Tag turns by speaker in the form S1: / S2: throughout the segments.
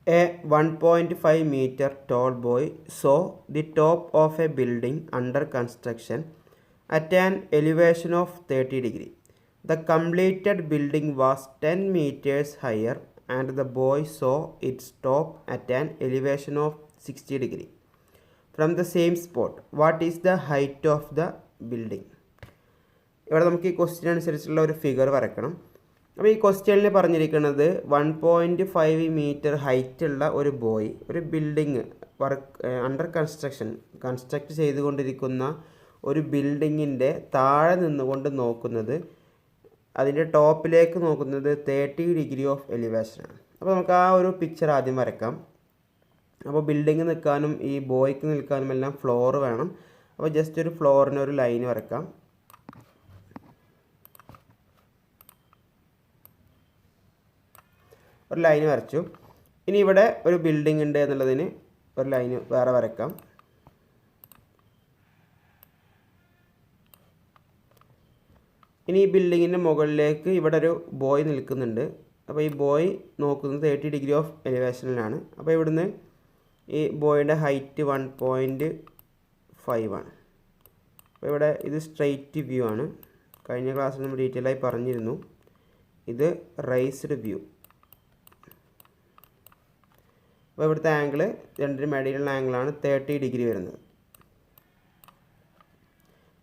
S1: A 1.5 meter tall boy saw the top of a building under construction at an elevation of 30 degree. The completed building was 10 meters higher and the boy saw its top at an elevation of 60 degree. From the same spot, what is the height of the building? ഇവിടെ നമുക്ക് ഈ question അനുസരിച്ചുള്ള ഒരു figure വരക്കണം. അപ്പോൾ ഈ ക്വസ്റ്റ്യനിൽ പറഞ്ഞിരിക്കുന്നത് 1.5 metre ഹൈറ്റുള്ള ഒരു ബോയ് ഒരു ബിൽഡിങ് അണ്ടർ കൺസ്ട്രക്റ്റ് ചെയ്തുകൊണ്ടിരിക്കുന്ന ഒരു ബിൽഡിങ്ങിൻ്റെ താഴെ നിന്നുകൊണ്ട് നോക്കുന്നത് അതിൻ്റെ ടോപ്പിലേക്ക് നോക്കുന്നത് 30 ഡിഗ്രി ഓഫ് എലിവേഷനാണ്. അപ്പോൾ നമുക്ക് ആ ഒരു പിക്ചർ ആദ്യം വരക്കാം. അപ്പോൾ ബിൽഡിങ് നിൽക്കാനും ഈ ബോയ്ക്ക് നിൽക്കാനും എല്ലാം ഫ്ലോർ വേണം. അപ്പോൾ ജസ്റ്റ് ഒരു ഫ്ലോറിന് ഒരു ലൈൻ വരക്കാം. ഒരു ലൈൻ വരച്ചു. ഇനി ഇവിടെ ഒരു ബിൽഡിംഗ് ഉണ്ട് എന്നുള്ളതിന് ഒരു ലൈൻ വേറെ വരക്കാം. ഇനി ഈ ബിൽഡിങ്ങിൻ്റെ മുകളിലേക്ക് ഇവിടെ ഒരു ബോയ് നിൽക്കുന്നുണ്ട്. അപ്പോൾ ഈ ബോയ് നോക്കുന്നത് 30 ഡിഗ്രി ഓഫ് എലിവേഷനിലാണ്. അപ്പോൾ ഇവിടുന്ന് ഈ ബോയുടെ ഹൈറ്റ് 1.5 ആണ്. അപ്പോൾ ഇവിടെ ഇത് സ്ട്രെയിറ്റ് വ്യൂ ആണ്. കഴിഞ്ഞ ക്ലാസ്സിൽ നമ്മൾ ഡീറ്റെയിൽ ആയി പറഞ്ഞിരുന്നു. ഇത് റൈസ്ഡ് വ്യൂ. അപ്പോൾ ഇവിടുത്തെ ആംഗിൾ രണ്ടിനും ഇടയിലുള്ള ആംഗിളാണ് 30 ഡിഗ്രി വരുന്നത്.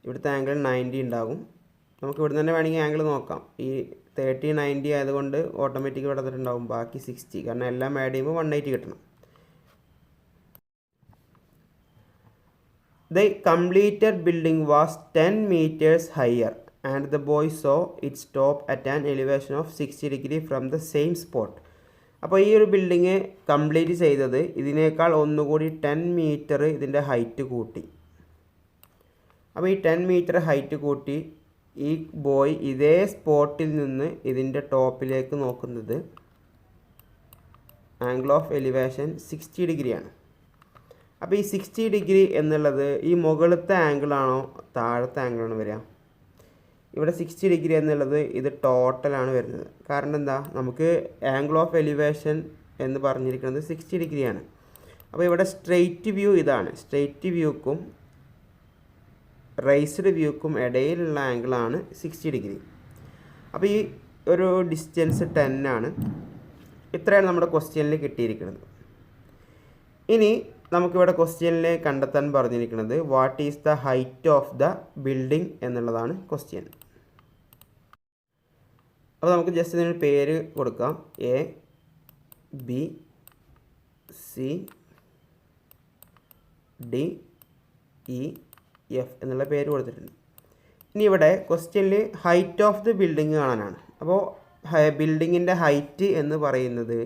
S1: ഇവിടുത്തെ ആംഗിൾ 90 ഉണ്ടാകും. നമുക്ക് ഇവിടുന്ന് തന്നെ വേണമെങ്കിൽ ആംഗിൾ നോക്കാം. ഈ 30 90 ആയതുകൊണ്ട് ഓട്ടോമാറ്റിക് ഇവിടെ തന്നിട്ടുണ്ടാകും ബാക്കി 60, കാരണം എല്ലാം ആഡ് ചെയ്യുമ്പോൾ 180 കിട്ടണം. The completed building was 10 meters higher and the boy saw its top at an elevation of 60 degree from the same spot. അപ്പോൾ ഈ ഒരു ബിൽഡിങ് കംപ്ലീറ്റ് ചെയ്തത് ഇതിനേക്കാൾ ഒന്നുകൂടി 10 മീറ്റർ ഇതിൻ്റെ ഹൈറ്റ് കൂട്ടി. അപ്പോൾ ഈ 10 മീറ്റർ ഹൈറ്റ് കൂട്ടി ഈ ബോയ് ഇതേ സ്പോട്ടിൽ നിന്ന് ഇതിൻ്റെ ടോപ്പിലേക്ക് നോക്കുന്നത് ആംഗിൾ ഓഫ് എലിവേഷൻ 60 ഡിഗ്രിയാണ്. അപ്പോൾ ഈ 60 ഡിഗ്രി എന്നുള്ളത് ഈ മുകളിലത്തെ ആംഗിളാണോ താഴത്തെ ആംഗിളാണോ വരിക? ഇവിടെ 60 ഡിഗ്രി എന്നുള്ളത് ഇത് ടോട്ടലാണ് വരുന്നത്. കാരണം എന്താ, നമുക്ക് ആംഗിൾ ഓഫ് എലിവേഷൻ എന്ന് പറഞ്ഞിരിക്കുന്നത് 60 ഡിഗ്രിയാണ്. അപ്പോൾ ഇവിടെ സ്ട്രെയിറ്റ് വ്യൂ ഇതാണ്. സ്ട്രെയിറ്റ് വ്യൂക്കും റൈസ്ഡ് വ്യൂക്കും ഇടയിലുള്ള ആംഗിളാണ് 60 ഡിഗ്രി. അപ്പോൾ ഈ ഒരു ഡിസ്റ്റൻസ് 10 ആണ്. ഇത്രയാണ് നമ്മുടെ ക്വസ്റ്റ്യനിൽ കിട്ടിയിരിക്കുന്നത്. ഇനി നമുക്കിവിടെ ക്വസ്റ്റ്യനിൽ കണ്ടെത്താൻ പറഞ്ഞിരിക്കുന്നത് what is the height of the building എന്നുള്ളതാണ് ക്വസ്റ്റ്യൻ. അപ്പോൾ നമുക്ക് ജസ്റ്റ് ഇതിന് പേര് കൊടുക്കാം. A B C D E F എന്നുള്ള പേര് കൊടുത്തിട്ടുണ്ട്. ഇനി ഇവിടെ ക്വസ്റ്റ്യനിൽ ഹൈറ്റ് ഓഫ് ദി ബിൽഡിംഗ് കാണാനാണ്. അപ്പോൾ ബിൽഡിങ്ങിൻ്റെ ഹൈറ്റ് എന്ന് പറയുന്നത്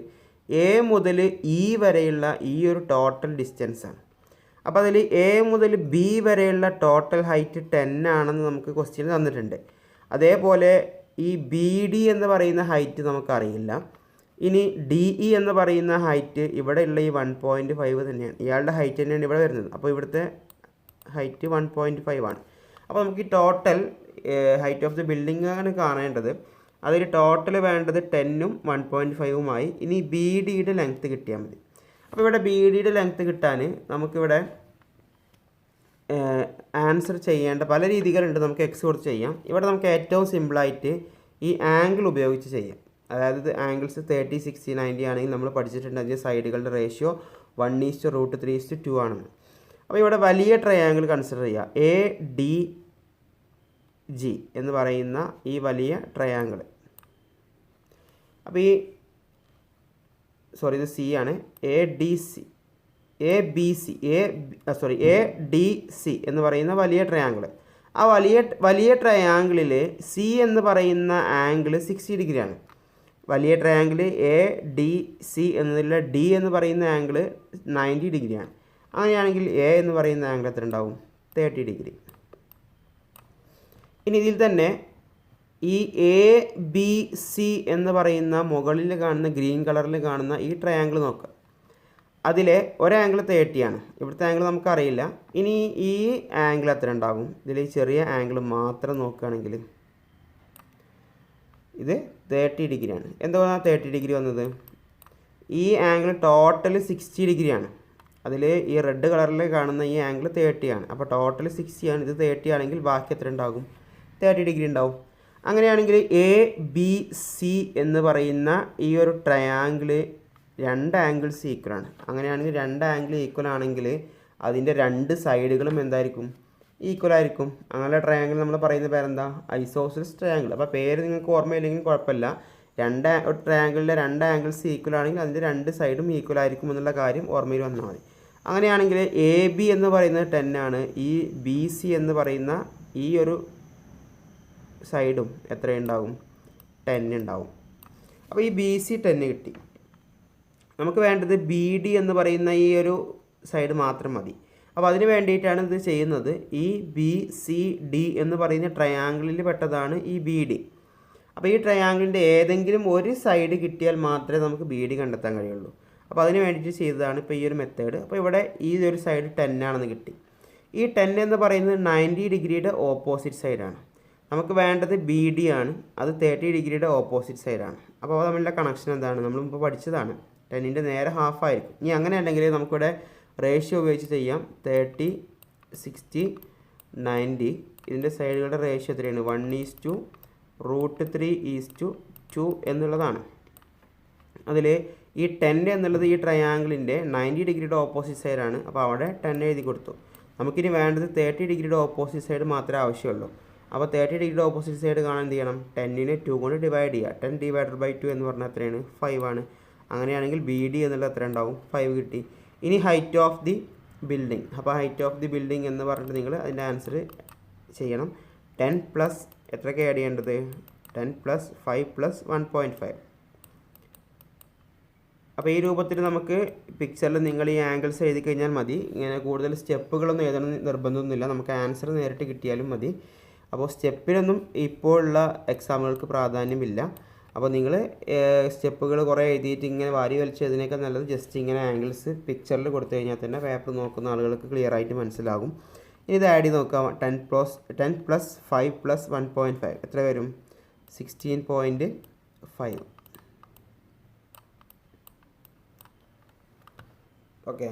S1: എ മുതൽ ഇ വരെയുള്ള ഈ ഒരു ടോട്ടൽ ഡിസ്റ്റൻസാണ്. അപ്പോൾ അതിൽ എ മുതൽ ബി വരെയുള്ള ടോട്ടൽ ഹൈറ്റ് 10 ആണെന്ന് നമുക്ക് ക്വസ്റ്റ്യൻ തന്നിട്ടുണ്ട്. അതേപോലെ ഈ ബി ഡി എന്ന് പറയുന്ന ഹൈറ്റ് നമുക്കറിയില്ല. ഇനി ഡി ഇ എന്ന് പറയുന്ന ഹൈറ്റ് ഇവിടെ ഉള്ള ഈ 1.5 തന്നെയാണ്. ഇയാളുടെ ഹൈറ്റ് തന്നെയാണ് ഇവിടെ വരുന്നത്. അപ്പോൾ ഇവിടുത്തെ ഹൈറ്റ് 1.5 ആണ്. അപ്പോൾ നമുക്ക് ഈ total height of the building ആണ് കാണേണ്ടത്. അതിൽ ടോട്ടൽ വേണ്ടത് 10ഉം 1.5ഉമായി. ഇനി ബി ഡിയുടെ ലെങ്ത്ത് കിട്ടിയാൽ മതി. അപ്പോൾ ഇവിടെ ബി ഡിയുടെ ലെങ്ത്ത് കിട്ടാൻ നമുക്കിവിടെ ആൻസർ ചെയ്യേണ്ട പല രീതികളുണ്ട്. നമുക്ക് എക്സ് കൊടുത്ത് ചെയ്യാം. ഇവിടെ നമുക്ക് ഏറ്റവും സിമ്പിളായിട്ട് ഈ ആംഗിൾ ഉപയോഗിച്ച് ചെയ്യാം. അതായത് ആംഗിൾസ് 30 60 90 ആണെങ്കിൽ നമ്മൾ പഠിച്ചിട്ടുണ്ട് അതിൻ്റെ സൈഡുകളുടെ റേഷ്യോ 1:√3:2 ആണെന്ന്. അപ്പോൾ ഇവിടെ വലിയ ട്രയാങ്കിൾ കൺസിഡർ ചെയ്യുക. എ ഡി ജി എന്ന് പറയുന്ന ഈ വലിയ ട്രയാങ്കിൾ. അപ്പോൾ ഈ ഇത് സി ആണ്. A D C A D C എന്ന് പറയുന്ന വലിയ ട്രയാങ്കിൾ. ആ വലിയ ട്രയാങ്കിളിൽ സി എന്ന് പറയുന്ന ആംഗിൾ 60 ഡിഗ്രിയാണ്. വലിയ ട്രയാങ്കിൾ എ ഡി സി എന്നതിലുള്ള ഡി എന്ന് പറയുന്ന ആംഗിൾ 90 ഡിഗ്രിയാണ്. അങ്ങനെയാണെങ്കിൽ എ എന്ന് പറയുന്ന ആംഗിൾ എത്ര ഉണ്ടാവും? 30 ഡിഗ്രി. ഇനി ഇതിൽ തന്നെ ഈ എ ബി സി എന്ന് പറയുന്ന മുകളിൽ കാണുന്ന ഗ്രീൻ കളറിൽ കാണുന്ന ഈ ട്രയാങ്കിൾ നോക്കുക. അതിലെ ഒരാംഗിൾ 30 ആണ്. ഇവിടുത്തെ ആംഗിൾ നമുക്കറിയില്ല. ഇനി ഈ ആംഗിൾ എത്ര ഉണ്ടാകും? ഇതിൽ ചെറിയ ആംഗിൾ മാത്രം നോക്കുകയാണെങ്കിൽ ഇത് 30 ഡിഗ്രിയാണ്. എന്തുകൊണ്ടാണ് 30 ഡിഗ്രി വന്നത്? ഈ ആംഗിൾ ടോട്ടൽ 60 ഡിഗ്രിയാണ്. അതിൽ ഈ റെഡ് കളറിൽ കാണുന്ന ഈ ആംഗിൾ 30 ആണ്. അപ്പോൾ ടോട്ടൽ 60 ആണ്. ഇത് 30 ആണെങ്കിൽ ബാക്കി എത്ര ഉണ്ടാകും? 30 ഡിഗ്രി ഉണ്ടാവും. അങ്ങനെയാണെങ്കിൽ ABC എന്ന് പറയുന്ന ഈ ഒരു ട്രയാങ്കിൾ രണ്ട് ആംഗിൾസ് ഈക്വലാണ്. അങ്ങനെയാണെങ്കിൽ രണ്ട് ആംഗിൾ ഈക്വൽ ആണെങ്കിൽ അതിൻ്റെ രണ്ട് സൈഡുകളും എന്തായിരിക്കും? ഈക്വൽ ആയിരിക്കും. അങ്ങനെ ട്രയാങ്കിൾ നമ്മൾ പറയുന്ന പേരെന്താ? Isosceles triangle. അപ്പോൾ പേര് നിങ്ങൾക്ക് ഓർമ്മയില്ലെങ്കിൽ കുഴപ്പമില്ല. ട്രയാങ്കിളിൻ്റെ രണ്ട് ആംഗിൾസ് ഈക്വൽ ആണെങ്കിൽ അതിൻ്റെ രണ്ട് സൈഡും ഈക്വൽ ആയിരിക്കും എന്നുള്ള കാര്യം ഓർമ്മയിൽ വന്നാൽ മതി. അങ്ങനെയാണെങ്കിൽ AB എന്ന് പറയുന്നത് 10 ആണ്. ഈ BC എന്ന് പറയുന്ന ഈ ഒരു സൈഡും എത്രയുണ്ടാവും? 10 ഉണ്ടാവും. അപ്പോൾ ഈ BC 10 കിട്ടി. നമുക്ക് വേണ്ടത് BD എന്ന് പറയുന്ന ഈ ഒരു സൈഡ് മാത്രം മതി. അപ്പോൾ അതിന് വേണ്ടിയിട്ടാണ് ഇത് ചെയ്യുന്നത്. ഈ BCD എന്ന് പറയുന്ന ട്രയാങ്കിളിൽ പെട്ടതാണ് ഈ BD. അപ്പോൾ ഈ ട്രയാങ്കിളിൻ്റെ ഏതെങ്കിലും ഒരു സൈഡ് കിട്ടിയാൽ മാത്രമേ നമുക്ക് BD കണ്ടെത്താൻ കഴിയുള്ളൂ. അപ്പോൾ അതിന് വേണ്ടിയിട്ട് ചെയ്തതാണ് ഇപ്പോൾ ഈ ഒരു മെത്തേഡ്. അപ്പോൾ ഇവിടെ ഈ ഒരു സൈഡ് 10 ആണെന്ന് കിട്ടി. ഈ 10 എന്ന് പറയുന്നത് 90 ഡിഗ്രിയുടെ ഓപ്പോസിറ്റ് സൈഡാണ്. നമുക്ക് വേണ്ടത് BD ആണ്. അത് 30 ഡിഗ്രിയുടെ ഓപ്പോസിറ്റ് സൈഡാണ്. അപ്പോൾ തമ്മിലുള്ള കണക്ഷൻ എന്താണ്? നമ്മളിപ്പോൾ പഠിച്ചതാണ്. 10ൻ്റെ നേരെ ഹാഫ് ആയിരിക്കും. ഇനി അങ്ങനെ ഉണ്ടെങ്കിൽ നമുക്കിവിടെ റേഷ്യോ ഉപയോഗിച്ച് ചെയ്യാം. 30, 60, 90. ഇതിൻ്റെ സൈഡുകളുടെ റേഷ്യോ എത്രയാണ്? 1:√3:2 എന്നുള്ളതാണ്. അതിൽ ഈ 10 എന്നുള്ളത് ഈ ട്രയാങ്കിളിൻ്റെ 90 ഡിഗ്രിയുടെ ഓപ്പോസിറ്റ് സൈഡാണ്. അപ്പോൾ അവിടെ 10 എഴുതി കൊടുത്തു. നമുക്കിനി വേണ്ടത് 30 ഡിഗ്രിയുടെ ഓപ്പോസിറ്റ് സൈഡ് മാത്രമേ ആവശ്യമുള്ളൂ. അപ്പോൾ 30 ഡിഗ്രിയുടെ ഓപ്പോസിറ്റ് സൈഡ് കാണാൻ എന്ത് ചെയ്യണം? 10നെ 2 കൊണ്ട് ഡിവൈഡ് ചെയ്യുക. 10/2 എന്ന് പറഞ്ഞാൽ എത്രയാണ്? 5 ആണ്. അങ്ങനെയാണെങ്കിൽ BD എന്നുള്ളത് എത്ര ഉണ്ടാവും? 5 കിട്ടി. ഇനി ഹൈറ്റ് ഓഫ് ദി ബിൽഡിംഗ്. അപ്പോൾ ഹൈറ്റ് ഓഫ് ദി ബിൽഡിംഗ് എന്ന് പറഞ്ഞിട്ട് നിങ്ങൾ അതിൻ്റെ ആൻസർ ചെയ്യണം. 10 പ്ലസ് എത്രയൊക്കെ ആഡ് ചെയ്യേണ്ടത്? 10 പ്ലസ് 5 പ്ലസ് 1.5. അപ്പോൾ ഈ രൂപത്തിൽ നമുക്ക് പിക്ചറിൽ നിങ്ങൾ ഈ ആംഗിൾസ് എഴുതി കഴിഞ്ഞാൽ മതി. ഇങ്ങനെ കൂടുതൽ സ്റ്റെപ്പുകളൊന്നും എഴുതണം നിർബന്ധമൊന്നുമില്ല. നമുക്ക് ആൻസർ നേരിട്ട് കിട്ടിയാലും മതി. അപ്പോൾ സ്റ്റെപ്പിനൊന്നും ഇപ്പോഴുള്ള എക്സാമുകൾക്ക് പ്രാധാന്യമില്ല. അപ്പോൾ നിങ്ങൾ സ്റ്റെപ്പുകൾ കുറേ എഴുതിയിട്ട് ഇങ്ങനെ വാരി വലിച്ചതിനേക്കാൾ നല്ലത് ജസ്റ്റ് ഇങ്ങനെ ആംഗിൾസ് പിക്ചറിൽ കൊടുത്തു കഴിഞ്ഞാൽ തന്നെ പേപ്പർ നോക്കുന്ന ആളുകൾക്ക് ക്ലിയർ ആയിട്ട് മനസ്സിലാകും. ഇനി ഇത് ആഡ് ചെയ്ത് നോക്കാം. 10 പ്ലസ് 5 പ്ലസ് 1.5 എത്ര വരും? 16.5. Okay.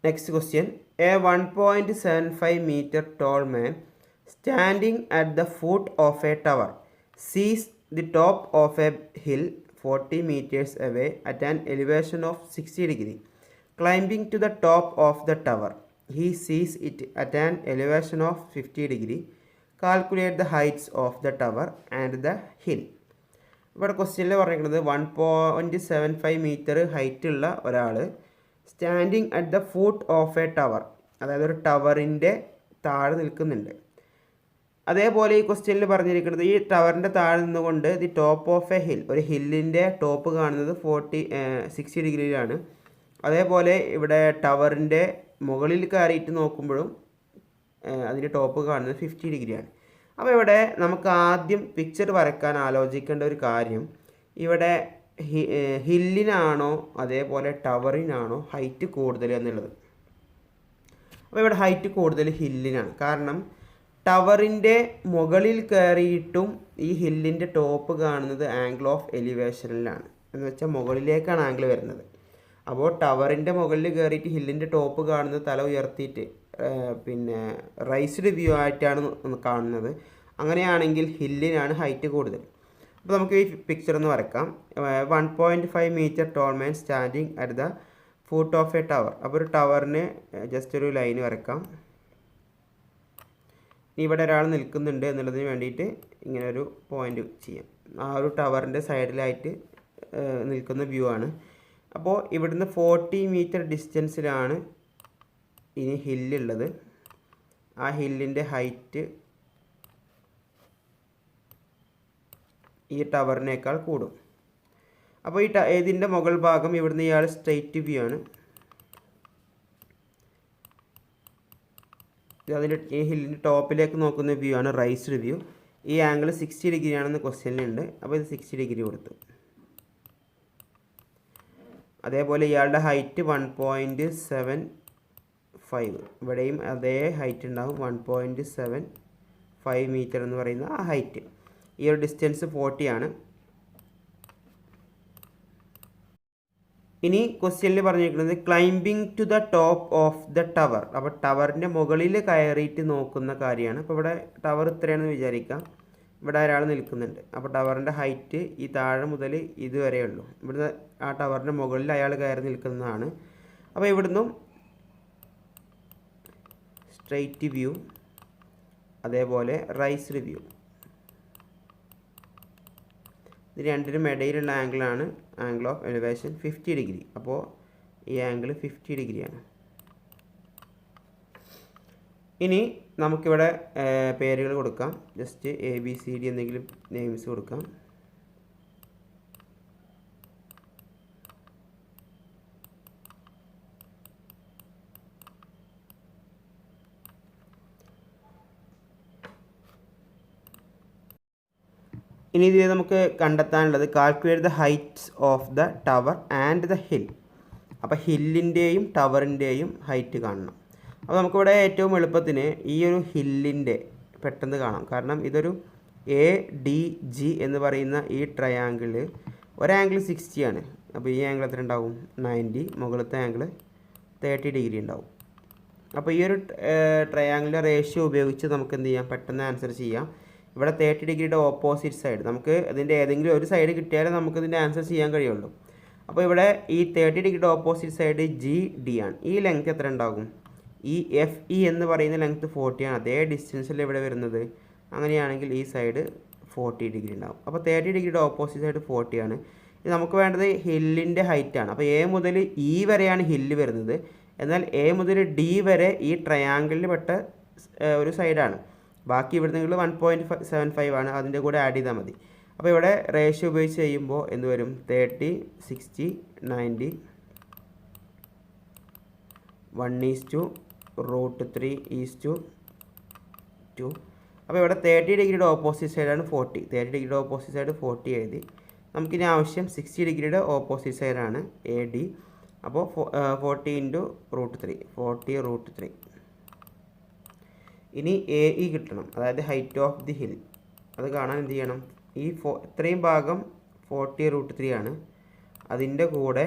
S1: Next question. A 1.75 meter tall man standing at the foot of a tower sees the top of a hill 40 meters away at an elevation of 60 degree. Climbing to the top of the tower, he sees it at an elevation of 50 degree. Calculate the heights of the tower and the hill. ഇവിടെ ക്വസ്റ്റ്യനിൽ പറഞ്ഞിരിക്കുന്നത് 1.75 metre height ഉള്ള ഒരാൾ standing at the foot of a tower, അതായത് ഒരു ടവറിൻ്റെ താഴെ നിൽക്കുന്നുണ്ട്. അതേപോലെ ഈ ക്വസ്റ്റ്യനിൽ പറഞ്ഞിരിക്കുന്നത് ഈ ടവറിൻ്റെ താഴെ നിന്നുകൊണ്ട് the top of A hill, ഒരു ഹില്ലിൻ്റെ ടോപ്പ് കാണുന്നത് 60 ഡിഗ്രിയിലാണ്. അതേപോലെ ഇവിടെ ടവറിൻ്റെ മുകളിൽ കയറിയിട്ട് നോക്കുമ്പോഴും അതിൻ്റെ ടോപ്പ് കാണുന്നത് 50 ഡിഗ്രിയാണ്. അപ്പോൾ ഇവിടെ നമുക്ക് ആദ്യം പിക്ചർ വരയ്ക്കാൻ ആലോചിക്കേണ്ട ഒരു കാര്യം, ഇവിടെ ഹില്ലിനാണോ അതേപോലെ ടവറിനാണോ ഹൈറ്റ് കൂടുതൽ എന്നുള്ളത്. അപ്പോൾ ഇവിടെ ഹൈറ്റ് കൂടുതൽ ഹില്ലിനാണ്. കാരണം ടവറിൻ്റെ മുകളിൽ കയറിയിട്ടും ഈ ഹില്ലിൻ്റെ ടോപ്പ് കാണുന്നത് ആംഗിൾ ഓഫ് എലിവേഷനിലാണ്, എന്ന് വെച്ചാൽ മുകളിലേക്കാണ് ആംഗിൾ വരുന്നത്. അപ്പോൾ ടവറിൻ്റെ മുകളിൽ കയറിയിട്ട് ഹില്ലിൻ്റെ ടോപ്പ് കാണുന്നത് തല ഉയർത്തിയിട്ട് പിന്നെ റൈസ്ഡ് വ്യൂ ആയിട്ടാണ് കാണുന്നത്. അങ്ങനെയാണെങ്കിൽ ഹില്ലിനാണ് ഹൈറ്റ് കൂടുതൽ. അപ്പോൾ നമുക്ക് ഈ പിക്ചർ ഒന്ന് വരക്കാം. 1.5 metre tall man standing at the foot of a tower. അപ്പോൾ ഒരു ടവറിന് ജസ്റ്റ് ഒരു ലൈൻ വരക്കാം. ഇവിടെ ഒരാൾ നിൽക്കുന്നുണ്ട് എന്നുള്ളതിന് വേണ്ടിയിട്ട് ഇങ്ങനെ ഒരു പോയിൻ്റ് ചെയ്യാം. ആ ഒരു ടവറിൻ്റെ സൈഡിലായിട്ട് നിൽക്കുന്ന വ്യൂ ആണ്. അപ്പോൾ ഇവിടുന്ന് 40 മീറ്റർ ഡിസ്റ്റൻസിലാണ് ഇനി ഹില്ലുള്ളത്. ആ ഹില്ലിൻ്റെ ഹൈറ്റ് ഈ ടവറിനേക്കാൾ കൂടും. അപ്പോൾ ഇതിൻ്റെ മുകൾ ഭാഗം ഇവിടുന്ന് ഇയാൾ സ്ട്രെയിറ്റ് വ്യൂ ആണ്. അതിൻ്റെ ഈ ഹില്ലിൻ്റെ ടോപ്പിലേക്ക് നോക്കുന്ന വ്യൂ ആണ് റൈസ്ഡ് വ്യൂ. ഈ ആംഗിൾ 60 ഡിഗ്രി ആണെന്ന് ക്വസ്റ്റ്യനിലുണ്ട്. അപ്പോൾ ഇത് 60 ഡിഗ്രി കൊടുത്തു. അതേപോലെ ഇയാളുടെ ഹൈറ്റ് 1.75, ഇവിടെയും അതേ ഹൈറ്റ് ഉണ്ടാവും, 1.75 മീറ്റർ എന്ന് പറയുന്ന ആ ഹൈറ്റ്. ഈ ഒരു ഡിസ്റ്റൻസ് 40 ആണ്. ഇനി ക്വസ്റ്റ്യനിൽ പറഞ്ഞിരിക്കുന്നത് climbing to the top of the tower. അപ്പോൾ ടവറിൻ്റെ മുകളിൽ കയറിയിട്ട് നോക്കുന്ന കാര്യമാണ്. അപ്പോൾ ഇവിടെ ടവർ ഇത്രയാണെന്ന് വിചാരിക്കാം, ഇവിടെ ഒരാൾ നിൽക്കുന്നുണ്ട്. അപ്പോൾ ടവറിൻ്റെ ഹൈറ്റ് ഈ താഴെ മുതൽ ഇതുവരെ ഉള്ളൂ. ഇവിടുന്ന് ആ ടവറിൻ്റെ മുകളിൽ അയാൾ കയറി നിൽക്കുന്നതാണ്. അപ്പോൾ ഇവിടുന്നും സ്ട്രെയിറ്റ് വ്യൂ, അതേപോലെ റൈസ്ഡ് വ്യൂ, ഇത് രണ്ടിനും ഇടയിലുള്ള ആംഗിളാണ് ആംഗിൾ ഓഫ് എലിവേഷൻ 50 ഡിഗ്രി. അപ്പോൾ ഈ ആംഗിൾ 50 ഡിഗ്രിയാണ്. ഇനി നമുക്കിവിടെ പേരുകൾ കൊടുക്കാം. ജസ്റ്റ് ABCD എന്തെങ്കിലും നെയിംസ് കൊടുക്കാം. ഇനി ഇതിൽ നമുക്ക് കണ്ടെത്താനുള്ളത് calculate the heights of the tower and the hill. അപ്പോൾ ഹില്ലിൻ്റെയും ടവറിൻ്റെയും ഹൈറ്റ് കാണണം. അപ്പോൾ നമുക്കിവിടെ ഏറ്റവും എളുപ്പത്തിന് ഈ ഒരു ഹില്ലിൻ്റെ പെട്ടെന്ന് കാണാം. കാരണം ഇതൊരു ADG എന്ന് പറയുന്ന ഈ ട്രയാങ്കിൾ ഒരാംഗിൾ 60 ആണ്. അപ്പോൾ ഈ ആംഗിൾ എത്ര ഉണ്ടാവും? 90. മുകളിലത്തെ ആംഗിൾ 30 ഡിഗ്രി ഉണ്ടാവും. അപ്പോൾ ഈ ഒരു ട്രയാങ്കിളിൻ്റെ റേഷ്യോ ഉപയോഗിച്ച് നമുക്ക് എന്ത് ചെയ്യാം? പെട്ടെന്ന് ആൻസർ ചെയ്യാം. ഇവിടെ 30 ഡിഗ്രിയുടെ ഓപ്പോസിറ്റ് സൈഡ്, നമുക്ക് അതിൻ്റെ ഏതെങ്കിലും ഒരു സൈഡ് കിട്ടിയാലേ നമുക്കിതിൻ്റെ ആൻസർ ചെയ്യാൻ കഴിയുള്ളൂ. അപ്പോൾ ഇവിടെ ഈ 30 ഡിഗ്രിയുടെ ഓപ്പോസിറ്റ് സൈഡ് GD ആണ്. ഈ ലെങ്ത് എത്ര ഉണ്ടാകും? ഈ FE എന്ന് പറയുന്ന ലെങ്ത് 40 ആണ്. അതേ ഡിസ്റ്റൻസിൽ ഇവിടെ വരുന്നത്. അങ്ങനെയാണെങ്കിൽ ഈ സൈഡ് 40 ഡിഗ്രി ഉണ്ടാകും. അപ്പോൾ 30 ഡിഗ്രിയുടെ ഓപ്പോസിറ്റ് സൈഡ് 40 ആണ്. ഇത് നമുക്ക് വേണ്ടത് ഹില്ലിൻ്റെ ഹൈറ്റാണ്. അപ്പോൾ A മുതൽ E വരെയാണ് ഹില്ല് വരുന്നത്. എന്നാൽ A മുതൽ D വരെ ഈ ട്രയാങ്കിളിൽ പെട്ട ഒരു സൈഡാണ്. ബാക്കി ഇവിടുന്ന് 1.75 ആണ്. അതിൻ്റെ കൂടെ ആഡ് ചെയ്താൽ മതി. അപ്പോൾ ഇവിടെ റേഷ്യോ ഉപയോഗിച്ച് ചെയ്യുമ്പോൾ എന്ത് വരും? 30, 60, 90, 1:√3:2. അപ്പോൾ ഇവിടെ 30 ഡിഗ്രിയുടെ ഓപ്പോസിറ്റ് സൈഡാണ് 40. 30 ഡിഗ്രിയുടെ ഓപ്പോസിറ്റ് സൈഡ് 40 എഴുതി. നമുക്കിനി ആവശ്യം 60 ഡിഗ്രിയുടെ ഓപ്പോസിറ്റ് സൈഡാണ് AD. അപ്പോൾ 40 × √3. ഇനി AE കിട്ടണം, അതായത് ഹൈറ്റ് ഓഫ് ദി ഹിൽ. അത് കാണാൻ എന്ത് ചെയ്യണം? ഈ ഇത്രയും ഭാഗം 40 √3 ആണ്. അതിൻ്റെ കൂടെ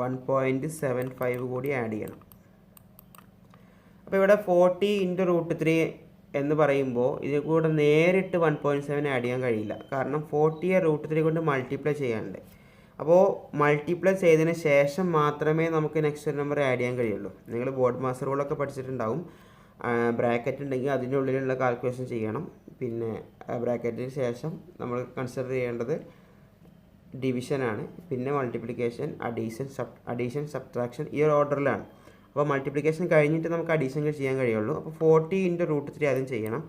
S1: 1.75 കൂടി ആഡ് ചെയ്യണം. അപ്പോൾ ഇവിടെ 40 × √3 എന്ന് പറയുമ്പോൾ ഇതിൽ കൂടെ നേരിട്ട് 1.7 ആഡ് ചെയ്യാൻ കഴിയില്ല. കാരണം 40യെ √3 കൊണ്ട് മൾട്ടിപ്ലൈ ചെയ്യാനുണ്ട്. അപ്പോൾ മൾട്ടിപ്ലൈ ചെയ്തതിന് ശേഷം മാത്രമേ നമുക്ക് നെക്സ്റ്റ് നമ്പർ ആഡ് ചെയ്യാൻ കഴിയുള്ളൂ. നിങ്ങൾ ബോർഡ് മാസ്റ്റർ റൂളൊക്കെ പഠിച്ചിട്ടുണ്ടാവും. ബ്രാക്കറ്റ് ഉണ്ടെങ്കിൽ അതിൻ്റെ ഉള്ളിലുള്ള കാൽക്കുലേഷൻ ചെയ്യണം. പിന്നെ ബ്രാക്കറ്റിന് ശേഷം നമ്മൾ കൺസിഡർ ചെയ്യേണ്ടത് ഡിവിഷനാണ്. പിന്നെ മൾട്ടിപ്ലിക്കേഷൻ, അഡീഷൻ, സബ്ട്രാക്ഷൻ, ഈ ഒരു ഓർഡറിലാണ്. അപ്പോൾ മൾട്ടിപ്ലിക്കേഷൻ കഴിഞ്ഞിട്ട് നമുക്ക് അഡീഷൻ ചെയ്യാൻ കഴിയുള്ളൂ. അപ്പോൾ 40 × √3 ആദ്യം ചെയ്യണം.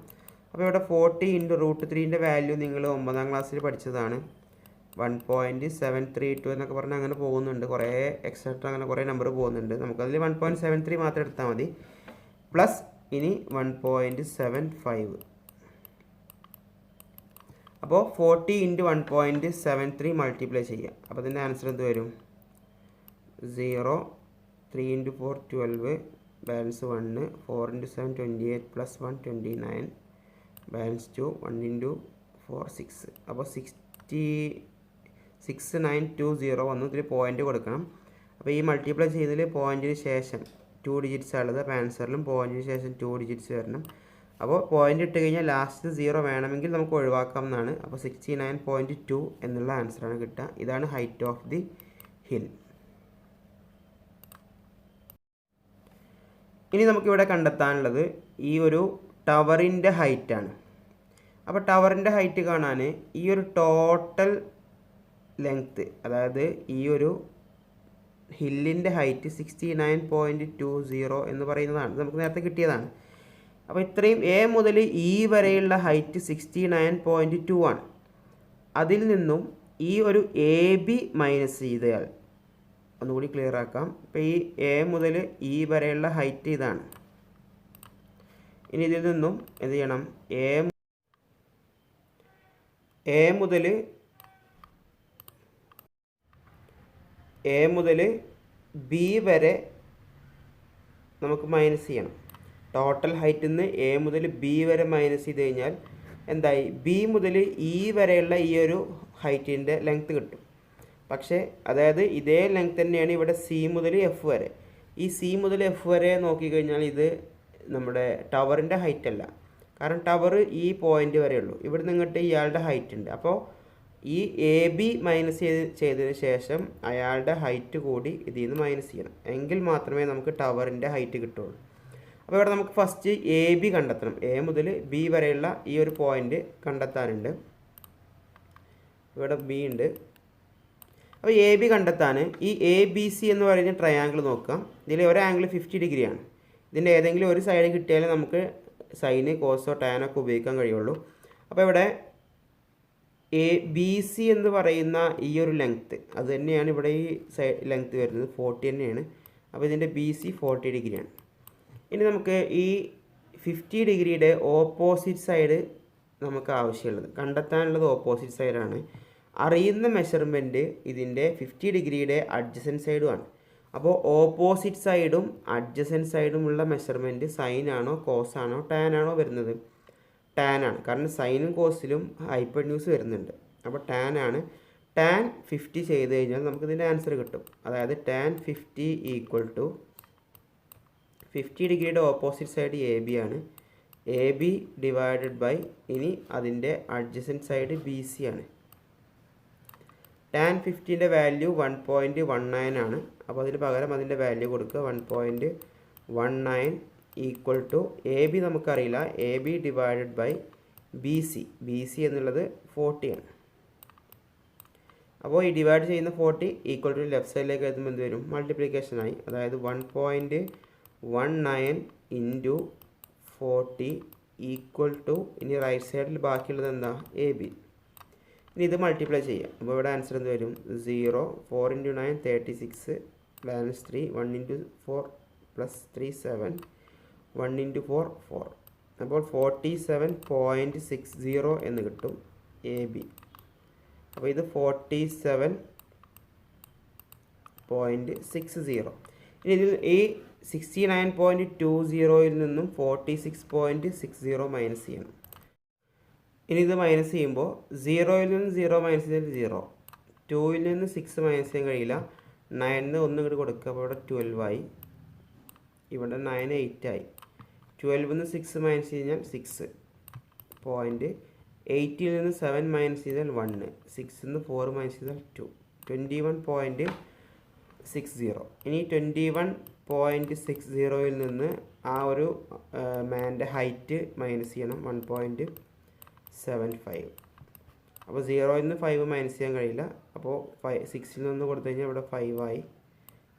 S1: അപ്പോൾ ഇവിടെ 40 × √3ൻ്റെ വാല്യൂ നിങ്ങൾ 9ാം ക്ലാസ്സിൽ പഠിച്ചതാണ്. 1.732 എന്നൊക്കെ പറഞ്ഞാൽ അങ്ങനെ പോകുന്നുണ്ട്. കുറേ എക്സെട്ര അങ്ങനെ കുറേ നമ്പർ പോകുന്നുണ്ട്. നമുക്കതിൽ 1.73 മാത്രം എടുത്താൽ മതി. പ്ലസ് ഇനി 1.75. അപ്പോൾ 40 × 1.73 മൾട്ടിപ്ലൈ ചെയ്യാം. അപ്പോൾ ഇതിൻ്റെ ആൻസർ എന്ത് വരും? 0. 3 × 4 12, ബാലൻസ് 1. 4 × 7 28 + 1 29, ബാലൻസ് 2. 1 × 4 6. അപ്പോൾ 6920 വന്നു. ഇതിൽ പോയിൻ്റ് കൊടുക്കണം. അപ്പോൾ ഈ മൾട്ടിപ്ലൈ ചെയ്തതിൽ പോയിൻറ്റിന് ശേഷം 2 ഡിജിറ്റ്സ് ഉള്ളത്. അപ്പോൾ ആൻസറിലും പോയിൻറ്റിന് ശേഷം 2 ഡിജിറ്റ്സ് വരണം. അപ്പോൾ പോയിൻ്റ് ഇട്ട് കഴിഞ്ഞാൽ ലാസ്റ്റ് 0 വേണമെങ്കിൽ നമുക്ക് ഒഴിവാക്കാവുന്നതാണ്. അപ്പോൾ 69.2 എന്നുള്ള ആൻസറാണ് കിട്ടുക. ഇതാണ് ഹൈറ്റ് ഓഫ് ദി ഹിൽ. ഇനി നമുക്കിവിടെ കണ്ടെത്താനുള്ളത് ഈ ഒരു ടവറിൻ്റെ ഹൈറ്റാണ്. അപ്പോൾ ടവറിൻ്റെ ഹൈറ്റ് കാണാൻ ഈ ഒരു ടോട്ടൽ ലെങ്ത്ത്, അതായത് ഈ ഒരു ഹില്ലിൻ്റെ ഹൈറ്റ് 69.20 എന്ന് പറയുന്നതാണ്. നമുക്ക് നേരത്തെ കിട്ടിയതാണ്. അപ്പോൾ ഇത്രയും A മുതൽ E വരെയുള്ള ഹൈറ്റ് 69.2 ആണ്. അതിൽ നിന്നും ഈ ഒരു AB മൈനസ് ചെയ്താൽ, ഒന്നുകൂടി ക്ലിയർ ആക്കാം. അപ്പോൾ ഈ A മുതൽ E വരെയുള്ള ഹൈറ്റ് ഇതാണ്. ഇനി ഇതിൽ നിന്നും എന്ത് ചെയ്യണം, എ മുതൽ ബി വരെ നമുക്ക് മൈനസ് ചെയ്യണം. ടോട്ടൽ ഹൈറ്റിൽ നിന്ന് എ മുതൽ ബി വരെ മൈനസ് ചെയ്ത് കഴിഞ്ഞാൽ എന്തായി, ബി മുതൽ ഇ വരെയുള്ള ഈ ഒരു ഹൈറ്റിൻ്റെ ലെങ്ത്ത് കിട്ടും. പക്ഷേ അതായത് ഇതേ ലെങ്ത്ത് തന്നെയാണ് ഇവിടെ സി മുതൽ എഫ് വരെ. ഈ സി മുതൽ എഫ് വരെ നോക്കിക്കഴിഞ്ഞാൽ ഇത് നമ്മുടെ ടവറിൻ്റെ ഹൈറ്റ് അല്ല. കാരണം ടവർ ഈ പോയിൻ്റ് വരെ ഉള്ളൂ. ഇവിടെ നിന്നിട്ട് ഇയാളുടെ ഹൈറ്റ് ഉണ്ട്. അപ്പോൾ ഈ എ ബി മൈനസ് ചെയ്തതിന് ശേഷം അയാളുടെ ഹൈറ്റ് കൂടി ഇതിൽ നിന്ന് മൈനസ് ചെയ്യണം. എങ്കിൽ മാത്രമേ നമുക്ക് ടവറിൻ്റെ ഹൈറ്റ് കിട്ടുള്ളൂ. അപ്പോൾ ഇവിടെ നമുക്ക് ഫസ്റ്റ് എ ബി കണ്ടെത്തണം. എ മുതൽ ബി വരെയുള്ള ഈ ഒരു പോയിൻ്റ് കണ്ടെത്താനുണ്ട്. ഇവിടെ ബി ഉണ്ട്. അപ്പോൾ എ ബി കണ്ടെത്താൻ ഈ എ ബി സി എന്ന് പറയുന്ന ട്രയാങ്കിൾ നോക്കാം. ഇതിൽ ഒരു ആംഗിൾ 50 ഡിഗ്രിയാണ്. ഇതിൻ്റെ ഏതെങ്കിലും ഒരു സൈഡ് കിട്ടിയാലേ നമുക്ക് സൈന്, കോസോ, ടാനോ ഒക്കെ ഉപയോഗിക്കാൻ കഴിയുള്ളൂ. അപ്പോൾ ഇവിടെ എ ബി സി എന്ന് പറയുന്ന ഈ ഒരു ലെങ്ത്ത് അത് തന്നെയാണ് ഇവിടെ ഈ ലെങ്ത്ത് വരുന്നത്, 40 തന്നെയാണ്. അപ്പോൾ ഇതിൻ്റെ ബി സി 40 ഡിഗ്രിയാണ്. ഇനി നമുക്ക് ഈ 50 ഡിഗ്രിയുടെ ഓപ്പോസിറ്റ് സൈഡ് നമുക്ക് ആവശ്യമുള്ളത്, കണ്ടെത്താനുള്ളത് ഓപ്പോസിറ്റ് സൈഡാണ്. അറിയുന്ന മെഷർമെൻറ്റ് ഇതിൻ്റെ 50 ഡിഗ്രിയുടെ അഡ്ജസൻറ്റ് സൈഡുമാണ്. അപ്പോൾ ഓപ്പോസിറ്റ് സൈഡും അഡ്ജസൻറ്റ് സൈഡുമുള്ള മെഷർമെൻറ്റ് സൈനാണോ കോസാണോ ടാനാണോ വരുന്നത്? ടാനാണ്. കാരണം സൈനും കോസിലും ഹൈപ്പോട്ടെന്യൂസ് വരുന്നുണ്ട്. അപ്പോൾ ടാനാണ്. ടാൻ 50 ചെയ്ത് കഴിഞ്ഞാൽ നമുക്കിതിൻ്റെ ആൻസർ കിട്ടും. അതായത് ടാൻ 50 ഈക്വൽ ടു 50 ഡിഗ്രിയുടെ ഓപ്പോസിറ്റ് സൈഡ് എ ബി ആണ്. എ ബി ഡിവൈഡഡ് ബൈ ഇനി അതിൻ്റെ അഡ്ജസൻറ്റ് സൈഡ് ബി സി ആണ്. ടാൻ 50ൻ്റെ വാല്യൂ 1.19 ആണ്. അപ്പോൾ അതിന് പകരം അതിൻ്റെ വാല്യൂ കൊടുക്കുക 1.19 ഈക്വൽ ടു എ ബി നമുക്കറിയില്ല, A B divided by B C. B C എന്നുള്ളത് 40 ആണ്. അപ്പോൾ ഈ ഡിവൈഡ് ചെയ്യുന്ന 40 ഈക്വൽ ടു ലെഫ്റ്റ് സൈഡിലേക്ക് എത്തുമ്പോൾ എന്ത് വരും? മൾട്ടിപ്ലിക്കേഷനായി. അതായത് 1.19 ഇൻറ്റു 40 ഈക്വൽ ടു ഇനി റൈറ്റ് സൈഡിൽ ബാക്കിയുള്ളത് എന്താ? A B. ഇനി ഇത് മൾട്ടിപ്ലൈ ചെയ്യാം. അപ്പോൾ ഇവിടെ ആൻസർ എന്ത് വരും? 0, 4 × 9 36, ബാലൻസ് 3, 1 × 4 പ്ലസ് 3 7, 1 × 4 4. അപ്പോൾ 47.60 എന്ന് കിട്ടും എ ബി. അപ്പോൾ ഇത് 47.60. ഇനി ഇതിൽ ഈ 69.20 നിന്നും 46.60 മൈനസ് ചെയ്യണം. ഇനി ഇത് മൈനസ് ചെയ്യുമ്പോൾ 0ൽ നിന്ന് 0 മൈനസ് ചെയ്താൽ 0, 2ൽ നിന്ന് 6 മൈനസ് ചെയ്യാൻ കഴിയില്ല. 9 1 ഇങ്ങോട്ട് കൊടുക്കുക. അപ്പോൾ ഇവിടെ 12 ആയി. ഇവിടെ 9 8 ആയി. 12ൽ നിന്ന് 6 മൈനസ് ചെയ്താൽ 6. 8ൽ നിന്ന് 7 മൈനസ് ചെയ്താൽ 1, 6ൽ നിന്ന് 4 മൈനസ് ചെയ്താൽ 2, 21.60. ഇനി 21.60ൽ നിന്ന് ആ ഒരു മാൻ്റെ ഹൈറ്റ് മൈനസ് ചെയ്യണം, 1.75. അപ്പോൾ 0ൽ നിന്ന് 5 മൈനസ് ചെയ്യാൻ കഴിയില്ല. അപ്പോൾ 6ൽ നിന്ന് കൊടുത്തു കഴിഞ്ഞാൽ ഇവിടെ 5 ആയി.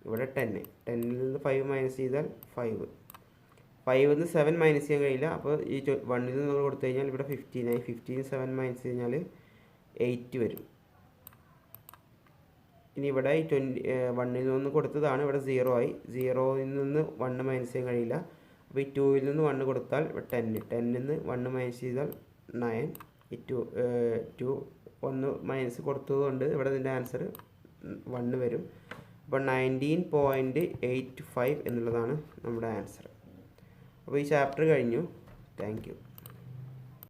S1: ഇവിടെ 10, 10ൽ നിന്ന് 5 മൈനസ് ചെയ്താൽ 5, 5ൽ നിന്ന് 7 മൈനസ് ചെയ്യാൻ കഴിയില്ല. അപ്പോൾ ഈ 1ൽ നിന്ന് നമ്മൾ കൊടുത്തു കഴിഞ്ഞാൽ ഇവിടെ 15 ആയി. 15 7 മൈനസ് കഴിഞ്ഞാൽ 8 വരും. ഇനി ഇവിടെ ഈ 1ൽ നിന്ന് കൊടുത്തതാണ്, ഇവിടെ 0 ആയി. 0ൽ നിന്ന് 1 മൈനസ് ചെയ്യാൻ കഴിയില്ല. അപ്പോൾ ഈ 2ൽ നിന്ന് 1 കൊടുത്താൽ 10, 10ൽ നിന്ന് 1 മൈനസ് ചെയ്താൽ 9. ഈ 2 1 മൈനസ് കൊടുത്തതുകൊണ്ട് ഇവിടെ ഇതിൻ്റെ ആൻസർ 1 വരും. അപ്പോൾ 19.85 എന്നുള്ളതാണ് നമ്മുടെ ആൻസർ. അപ്പോൾ ഈ ചാപ്റ്റർ കഴിഞ്ഞു. Thank you.